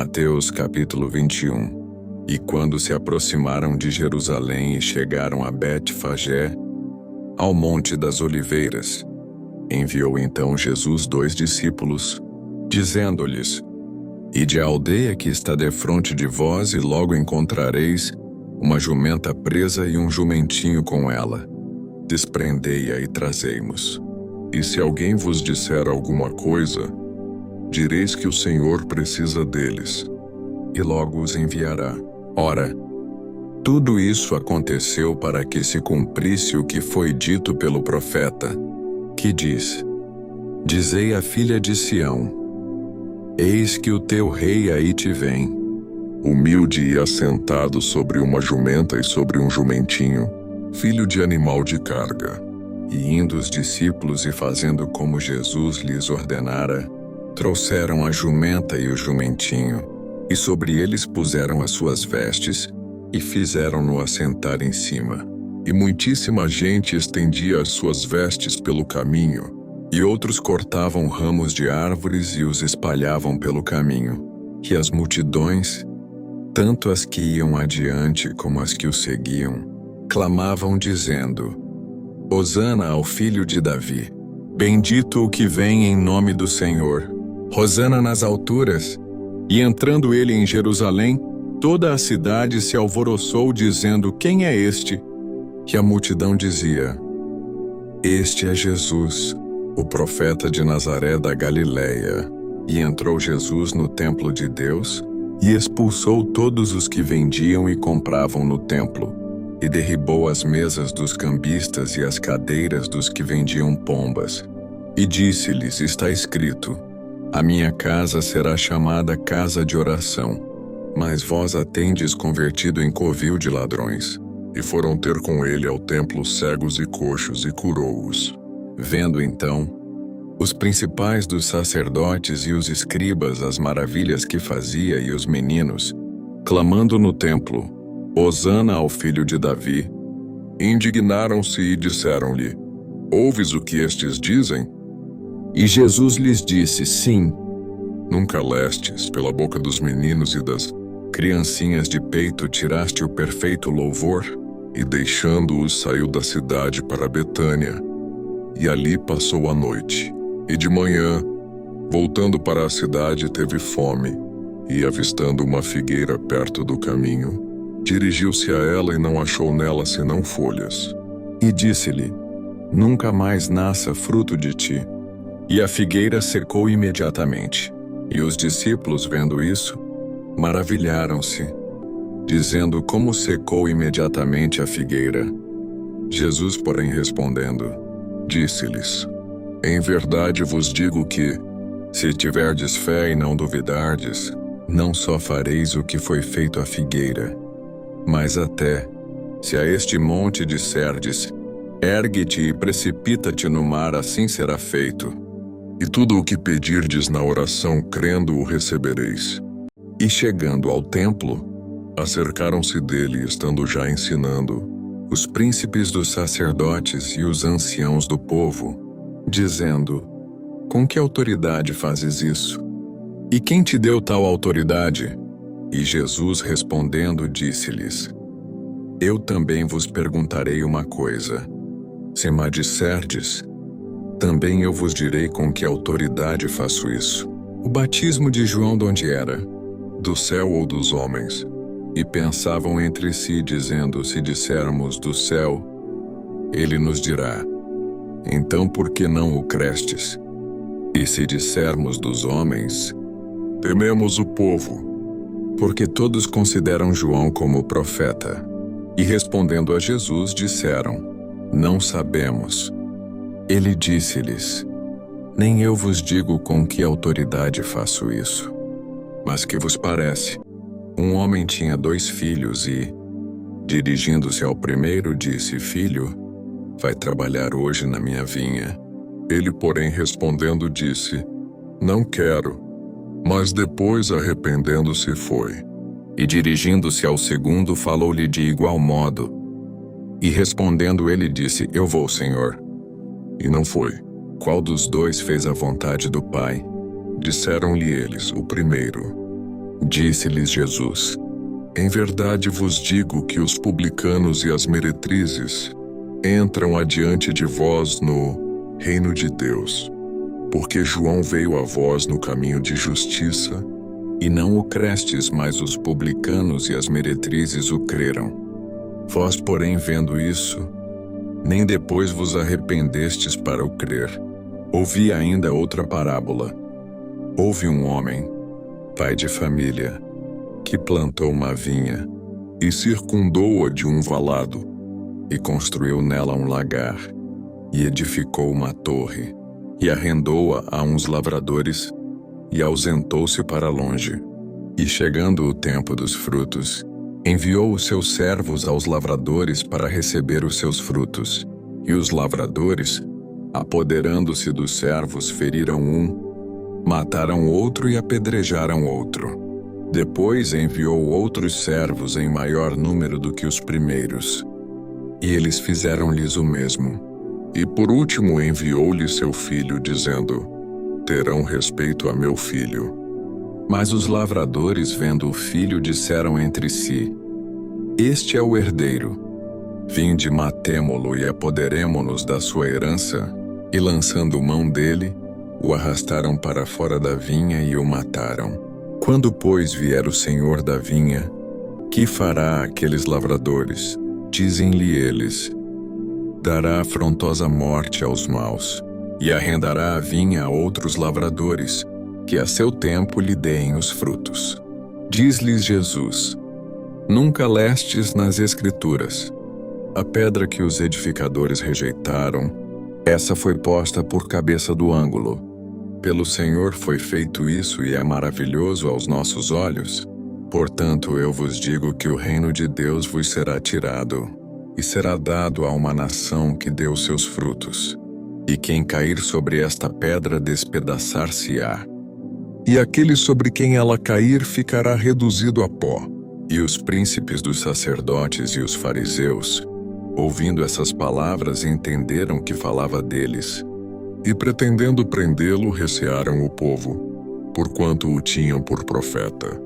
Mateus capítulo 21. E quando se aproximaram de Jerusalém e chegaram a Betfagé, ao Monte das Oliveiras, enviou então Jesus 2 discípulos, dizendo-lhes: Ide à aldeia que está defronte de vós, e logo encontrareis uma jumenta presa e um jumentinho com ela. Desprendei-a e trazei-mos. E se alguém vos disser alguma coisa, direis que o Senhor precisa deles, e logo os enviará. Ora, tudo isso aconteceu para que se cumprisse o que foi dito pelo profeta, que diz: Dizei à filha de Sião: Eis que o teu rei aí te vem, humilde e assentado sobre uma jumenta e sobre um jumentinho, filho de animal de carga. E indo os discípulos e fazendo como Jesus lhes ordenara, trouxeram a jumenta e o jumentinho, e sobre eles puseram as suas vestes, e fizeram-no assentar em cima. E muitíssima gente estendia as suas vestes pelo caminho, e outros cortavam ramos de árvores e os espalhavam pelo caminho. E as multidões, tanto as que iam adiante como as que o seguiam, clamavam dizendo: Hosana ao filho de Davi. Bendito o que vem em nome do Senhor. Hosana nas alturas. E entrando ele em Jerusalém, toda a cidade se alvoroçou dizendo: Quem é este? E a multidão dizia: Este é Jesus, o profeta de Nazaré da Galileia. E entrou Jesus no templo de Deus, e expulsou todos os que vendiam e compravam no templo, e derribou as mesas dos cambistas e as cadeiras dos que vendiam pombas. E disse-lhes: Está escrito: A minha casa será chamada casa de oração, mas vós a tendes convertido em covil de ladrões. E foram ter com ele ao templo cegos e coxos, e curou-os. Vendo então os principais dos sacerdotes e os escribas as maravilhas que fazia, e os meninos, clamando no templo: Hosana ao filho de Davi, indignaram-se e disseram-lhe: Ouves o que estes dizem? E Jesus lhes disse: Sim. Nunca lestes, pela boca dos meninos e das criancinhas de peito tiraste o perfeito louvor? E deixando-os saiu da cidade para Betânia, e ali passou a noite. E de manhã, voltando para a cidade, teve fome, e avistando uma figueira perto do caminho, dirigiu-se a ela e não achou nela senão folhas. E disse-lhe: Nunca mais nasça fruto de ti. E a figueira secou imediatamente. E os discípulos, vendo isso, maravilharam-se, dizendo: Como secou imediatamente a figueira? Jesus, porém, respondendo, disse-lhes: Em verdade vos digo que, se tiverdes fé e não duvidardes, não só fareis o que foi feito à figueira, mas até, se a este monte disserdes: Ergue-te e precipita-te no mar, assim será feito. E tudo o que pedirdes na oração, crendo, o recebereis. E chegando ao templo, acercaram-se dele, estando já ensinando, os príncipes dos sacerdotes e os anciãos do povo, dizendo: Com que autoridade fazes isso? E quem te deu tal autoridade? E Jesus respondendo disse-lhes: Eu também vos perguntarei uma coisa. Se me disserdes, também eu vos direi com que autoridade faço isso. O batismo de João de onde era? Do céu ou dos homens? E pensavam entre si, dizendo: Se dissermos do céu, ele nos dirá: Então por que não o crestes? E se dissermos dos homens, tememos o povo, porque todos consideram João como profeta. E respondendo a Jesus, disseram: Não sabemos. Ele disse-lhes: Nem eu vos digo com que autoridade faço isso. Mas que vos parece? Um homem tinha 2 filhos e, dirigindo-se ao primeiro, disse: Filho, vai trabalhar hoje na minha vinha. Ele, porém, respondendo, disse: Não quero. Mas depois, arrependendo-se, foi. E dirigindo-se ao segundo, falou-lhe de igual modo. E respondendo ele disse: Eu vou, Senhor. E não foi. Qual dos 2 fez a vontade do Pai? Disseram-lhe eles: O primeiro. Disse-lhes Jesus: Em verdade vos digo que os publicanos e as meretrizes entram adiante de vós no reino de Deus. Porque João veio a vós no caminho de justiça, e não o crestes, mas os publicanos e as meretrizes o creram. Vós, porém, vendo isso, nem depois vos arrependestes para o crer. Ouvi ainda outra parábola. Houve um homem, pai de família, que plantou uma vinha, e circundou-a de um valado, e construiu nela um lagar, e edificou uma torre, e arrendou-a a uns lavradores, e ausentou-se para longe. E chegando o tempo dos frutos, enviou os seus servos aos lavradores para receber os seus frutos. E os lavradores, apoderando-se dos servos, feriram um, mataram outro e apedrejaram outro. Depois enviou outros servos em maior número do que os primeiros, e eles fizeram-lhes o mesmo. E por último enviou-lhe seu filho, dizendo: Terão respeito a meu filho. Mas os lavradores, vendo o filho, disseram entre si: Este é o herdeiro. Vinde, matemo-lo e apoderemo-nos da sua herança. E lançando mão dele, o arrastaram para fora da vinha e o mataram. Quando, pois, vier o senhor da vinha, que fará aqueles lavradores? Dizem-lhe eles: Dará afrontosa morte aos maus, e arrendará a vinha a outros lavradores, que a seu tempo lhe deem os frutos. Diz-lhes Jesus: Nunca lestes nas Escrituras: A pedra que os edificadores rejeitaram, essa foi posta por cabeça do ângulo. Pelo Senhor foi feito isso e é maravilhoso aos nossos olhos. Portanto, eu vos digo que o reino de Deus vos será tirado, e será dado a uma nação que deu seus frutos. E quem cair sobre esta pedra despedaçar-se-á, e aquele sobre quem ela cair ficará reduzido a pó. E os príncipes dos sacerdotes e os fariseus, ouvindo essas palavras, entenderam que falava deles, e pretendendo prendê-lo, recearam o povo, porquanto o tinham por profeta.